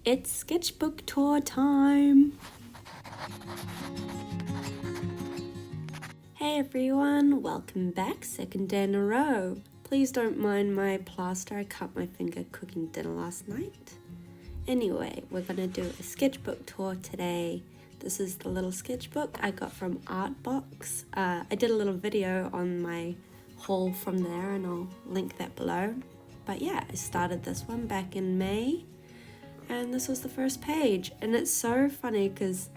It's sketchbook tour time! Hey everyone, welcome back, second day in a row. Please don't mind my plaster, I cut my finger cooking dinner last night. Anyway, we're gonna do a sketchbook tour today. This is the little sketchbook I got from Artbox. I did a little video on my haul from there and I'll link that below. But yeah, I started this one back in May. And this was the first page, and it's so funny because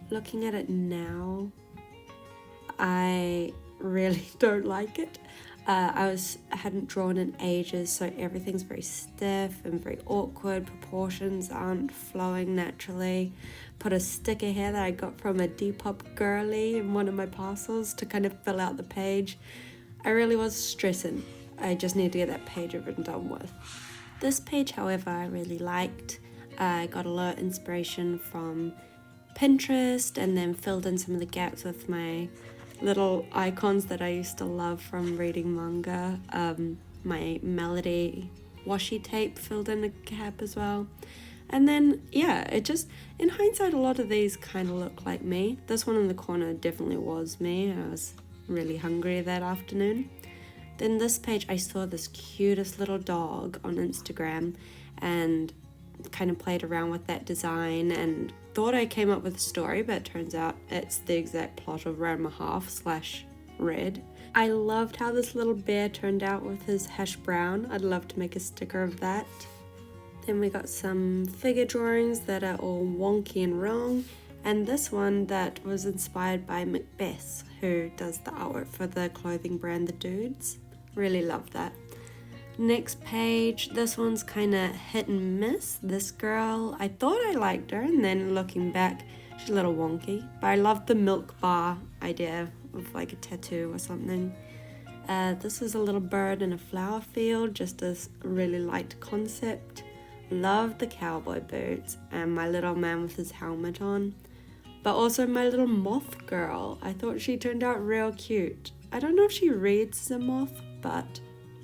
looking at it now, I really don't like it. I hadn't drawn in ages, so everything's very stiff and very awkward. Proportions aren't flowing naturally. Put a sticker here that I got from a Depop girly in one of my parcels to kind of fill out the page. I really was stressing. I just need to get that page over and done with. This page, however, I really liked. I got a lot of inspiration from Pinterest and then filled in some of the gaps with my little icons that I used to love from reading manga. My Melody washi tape filled in a gap as well. And then, yeah, it just, in hindsight, a lot of these kind of look like me. This one in the corner definitely was me. I was really hungry that afternoon. Then this page, I saw this cutest little dog on Instagram and kind of played around with that design and thought I came up with a story, but it turns out it's the exact plot of Ranma Half/Red. I loved how this little bear turned out with his hash brown. I'd love to make a sticker of that. Then we got some figure drawings that are all wonky and wrong, and this one that was inspired by McBess, who does the artwork for the clothing brand The Dudes. Really love that. Next page, this one's kind of hit and miss. This girl, I thought I liked her, and then looking back, she's a little wonky. But I loved the milk bar idea of like a tattoo or something. This was a little bird in a flower field, just a really light concept. Loved the cowboy boots and my little man with his helmet on. But also my little moth girl. I thought she turned out real cute. I don't know if she reads as a moth, but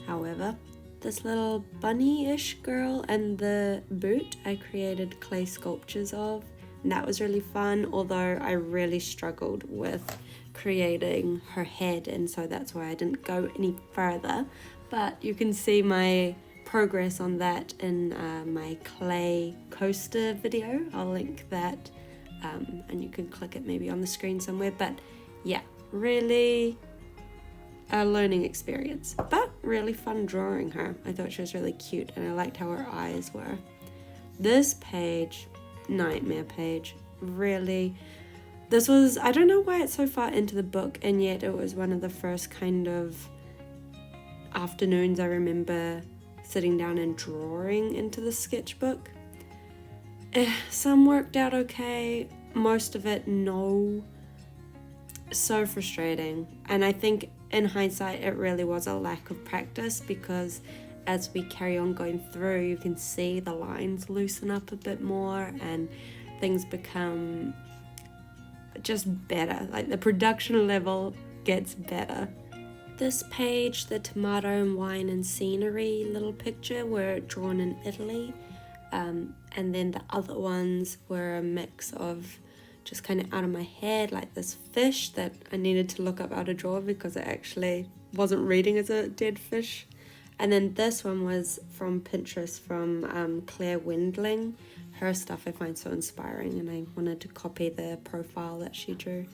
however. This little bunny-ish girl and the boot I created clay sculptures of, and that was really fun, although I really struggled with creating her head, and so that's why I didn't go any further. But you can see my progress on that in my clay coaster video. I'll link that and you can click it maybe on the screen somewhere. But yeah, really a learning experience, but really fun drawing her. I thought she was really cute and I liked how her eyes were. This page, nightmare page, really, this was, I don't know why it's so far into the book, and yet it was one of the first kind of afternoons I remember sitting down and drawing into the sketchbook. Some worked out okay, most of it no. So frustrating, and I think in hindsight it really was a lack of practice, because as we carry on going through you can see the lines loosen up a bit more and things become just better, like the production level gets better. This page, the tomato and wine and scenery little picture, were drawn in Italy, and then the other ones were a mix of just kind of out of my head, like this fish that I needed to look up how to draw because it actually wasn't reading as a dead fish. And then this one was from Pinterest from Claire Wendling. Her stuff I find so inspiring and I wanted to copy the profile that she drew.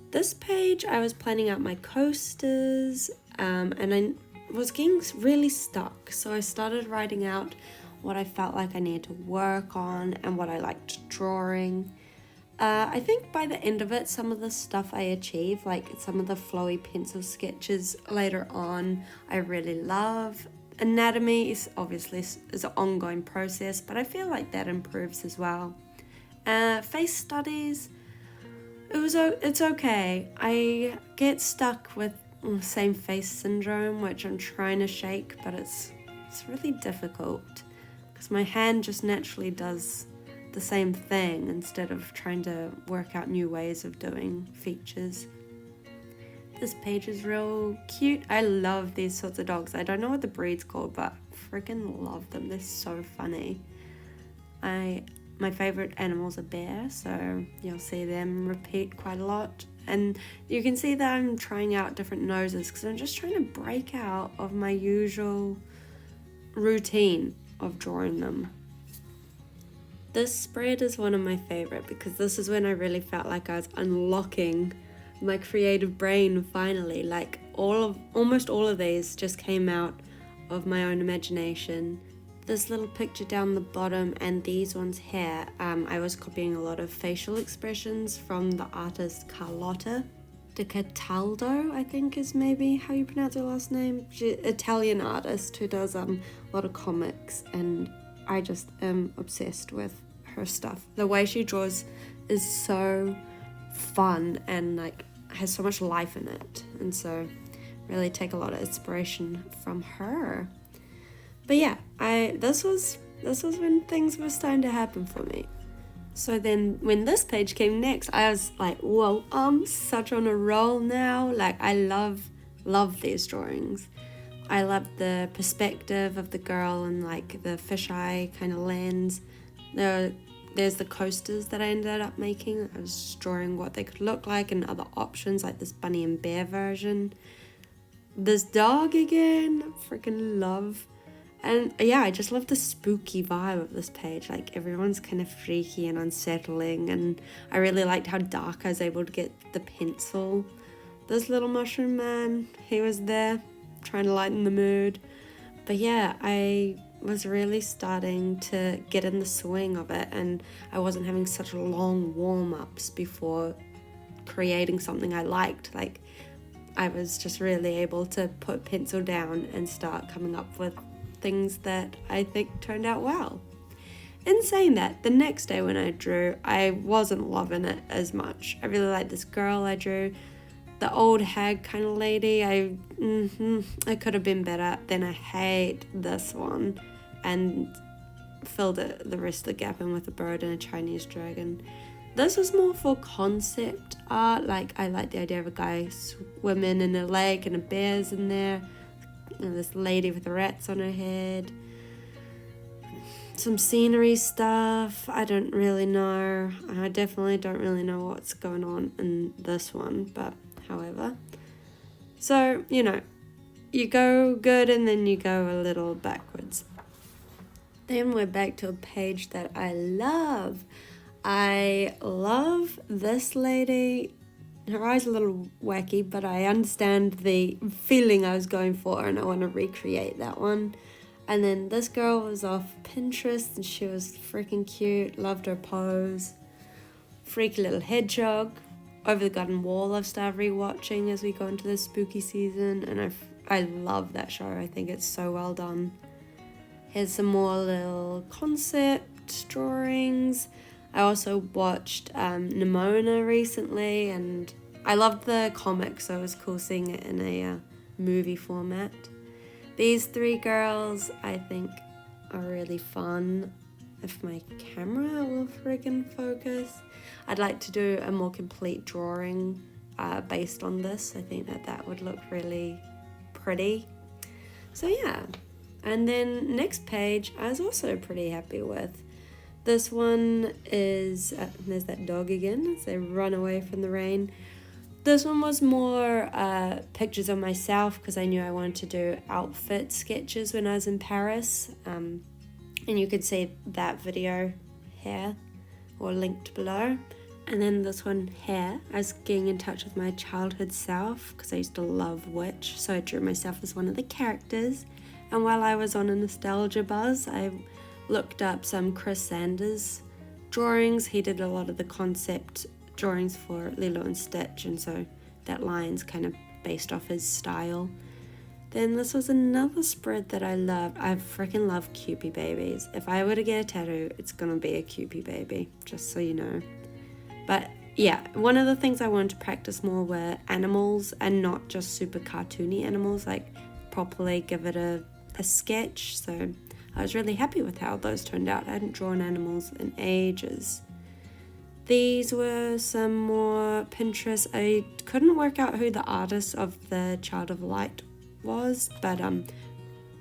This page I was planning out my coasters and I was getting really stuck, so I started writing out what I felt like I needed to work on and what I liked drawing. I think by the end of it, some of the stuff I achieved, like some of the flowy pencil sketches later on, I really love. Anatomy is obviously is an ongoing process, but I feel like that improves as well. Face studies, it's okay. I get stuck with same face syndrome, which I'm trying to shake, but it's really difficult because my hand just naturally does the same thing instead of trying to work out new ways of doing features. This page is real cute. I love these sorts of dogs. I don't know what the breed's called, but freaking love them. They're so funny. I my favorite animals are bear, so you'll see them repeat quite a lot. And you can see that I'm trying out different noses because I'm just trying to break out of my usual routine of drawing them. This spread is one of my favorite because this is when I really felt like I was unlocking my creative brain finally. Like almost all of these just came out of my own imagination. This little picture down the bottom and these ones here, I was copying a lot of facial expressions from the artist Carlotta Dicataldo, I think is maybe how you pronounce her last name. She's an Italian artist who does a lot of comics, and I just am obsessed with her stuff. The way she draws is so fun and like has so much life in it, and so really take a lot of inspiration from her. But yeah, this was when things were starting to happen for me. So then when this page came next, I was like, whoa, I'm such on a roll now. Like I love these drawings. I love the perspective of the girl and like the fisheye kind of lens. There's the coasters that I ended up making. I was drawing what they could look like and other options like this bunny and bear version. This dog again, freaking love. And yeah, I just love the spooky vibe of this page. Like everyone's kind of freaky and unsettling, and I really liked how dark I was able to get the pencil. This little mushroom man, he was there trying to lighten the mood. But yeah, I was really starting to get in the swing of it, and I wasn't having such long warm-ups before creating something I liked. Like I was just really able to put pencil down and start coming up with things that I think turned out well. In saying that, the next day when I drew, I wasn't loving it as much. I really liked this girl I drew, the old hag kind of lady. I could have been better. Then I hate this one and filled the rest of the gap in with a bird and a Chinese dragon. This was more for concept art. Like I like the idea of a guy swimming in a lake and a bear's in there. And this lady with the rats on her head. Some scenery stuff. I don't really know. I definitely don't really know what's going on in this one, but however. So, you go good and then you go a little backwards. Then we're back to a page that I love. I love this lady. Her eye's a little wacky, but I understand the feeling I was going for and I want to recreate that one. And then this girl was off Pinterest and she was freaking cute. Loved her pose. Freaky little hedgehog. Over the Garden Wall I've started rewatching as we go into the spooky season, and I love that show. I think it's so well done. Here's some more little concept drawings. I also watched Nimona recently, and I loved the comic, so it was cool seeing it in a movie format. These three girls, I think, are really fun. If my camera will friggin' focus. I'd like to do a more complete drawing based on this. I think that would look really pretty. So yeah. And then next page, I was also pretty happy with. This one is, there's that dog again as they run away from the rain. This one was more pictures of myself because I knew I wanted to do outfit sketches when I was in Paris. And you could see that video here or linked below. And then this one here, I was getting in touch with my childhood self because I used to love Witch. So I drew myself as one of the characters. And while I was on a nostalgia buzz, I looked up some Chris Sanders drawings. He did a lot of the concept drawings for Lilo and Stitch, and so that line's kind of based off his style. Then this was another spread that I loved. I freaking love Cupid babies. If I were to get a tattoo, it's gonna be a Cupid baby, just so you know. But yeah, one of the things I wanted to practice more were animals, and not just super cartoony animals, like properly give it a sketch. So I was really happy with how those turned out. I hadn't drawn animals in ages. These were some more Pinterest. I couldn't work out who the artist of the Child of Light was, but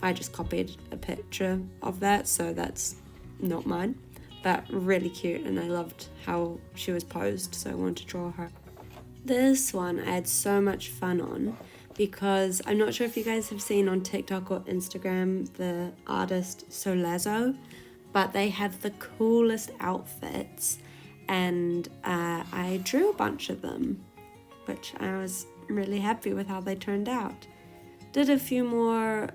I just copied a picture of that, so that's not mine. but really cute, and I loved how she was posed, so I wanted to draw her. This one I had so much fun on because I'm not sure if you guys have seen on TikTok or Instagram the artist Lazo, but they have the coolest outfits, and I drew a bunch of them, which I was really happy with how they turned out. Did a few more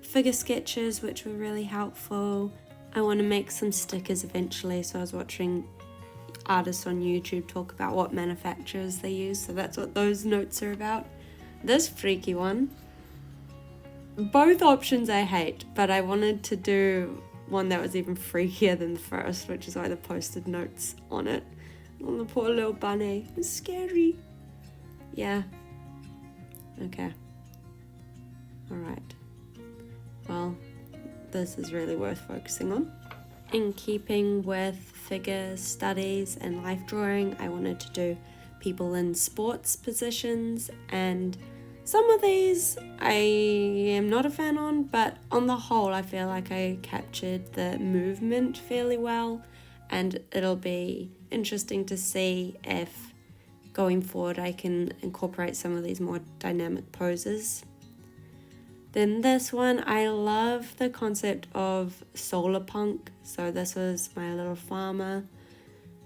figure sketches, which were really helpful. I want to make some stickers eventually, so I was watching artists on YouTube talk about what manufacturers they use, so that's what those notes are about. This freaky one, both options I hate, but I wanted to do one that was even freakier than the first, which is why the post-it notes on it. Oh, the poor little bunny, it's scary. Yeah, okay, alright, well, this is really worth focusing on. In keeping with figure studies and life drawing, I wanted to do people in sports positions, and some of these I am not a fan on, but on the whole I feel like I captured the movement fairly well, and it'll be interesting to see if going forward I can incorporate some of these more dynamic poses. Then this one, I love the concept of solar punk. So this was my little farmer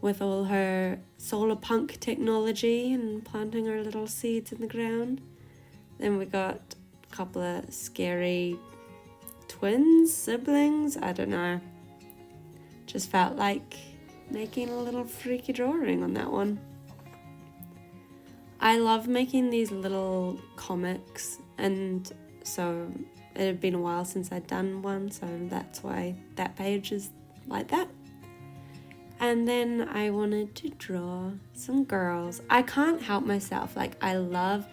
with all her solar punk technology and planting her little seeds in the ground. Then we got a couple of scary twins, siblings, I don't know. Just felt like making a little freaky drawing on that one. I love making these little comics, and so it had been a while since I'd done one, so that's why that page is like that. And then I wanted to draw some girls. I can't help myself, like I love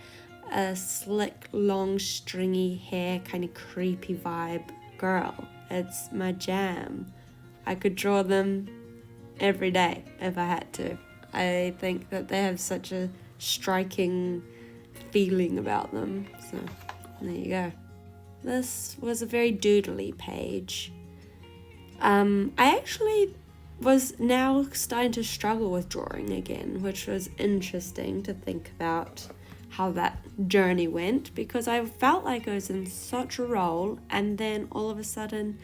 a slick, long, stringy hair, kind of creepy vibe girl. It's my jam. I could draw them every day if I had to. I think that they have such a striking feeling about them, so there you go. This was a very doodly page. I actually was now starting to struggle with drawing again, which was interesting to think about how that journey went, because I felt like I was in such a role, and then all of a sudden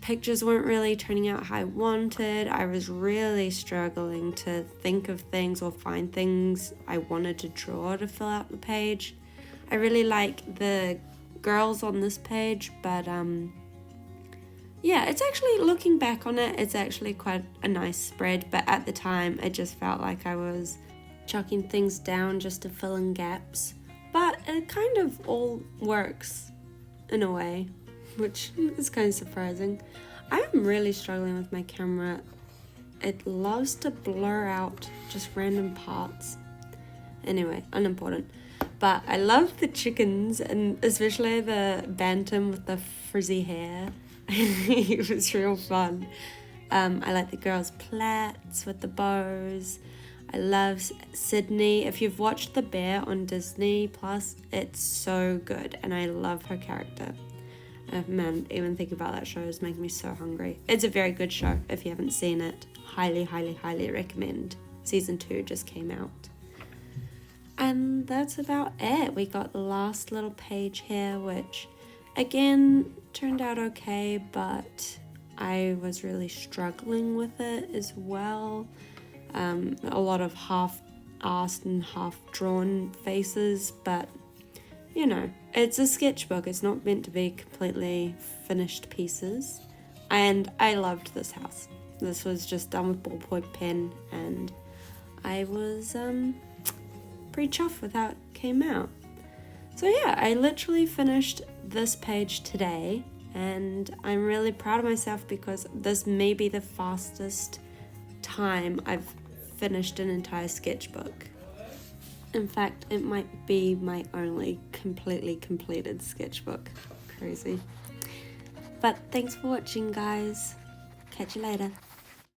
pictures weren't really turning out how I wanted. I was really struggling to think of things or find things I wanted to draw to fill out the page. I really like the girls on this page, but yeah, it's actually, looking back on it, it's actually quite a nice spread, but at the time it just felt like I was chucking things down just to fill in gaps. But it kind of all works in a way, which is kind of surprising. I'm really struggling with my camera. It loves to blur out just random parts. Anyway, unimportant. But I love the chickens, and especially the bantam with the frizzy hair. It was real fun. I like the girls' plaits with the bows. I love Sydney. If you've watched The Bear on Disney Plus, it's so good, and I love her character. Man, even thinking about that show is making me so hungry. It's a very good show. If you haven't seen it, highly, highly, highly recommend. Season 2 just came out. And that's about it. We got the last little page here, which again turned out okay, but I was really struggling with it as well. A lot of half-assed and half-drawn faces, but you know, it's a sketchbook. It's not meant to be completely finished pieces. And I loved this house. This was just done with ballpoint pen, and I was pretty chuffed with how it came out. So yeah, I literally finished this page today, and I'm really proud of myself because this may be the fastest time I've finished an entire sketchbook. In fact, it might be my only completely completed sketchbook. Crazy. But thanks for watching, guys. Catch you later.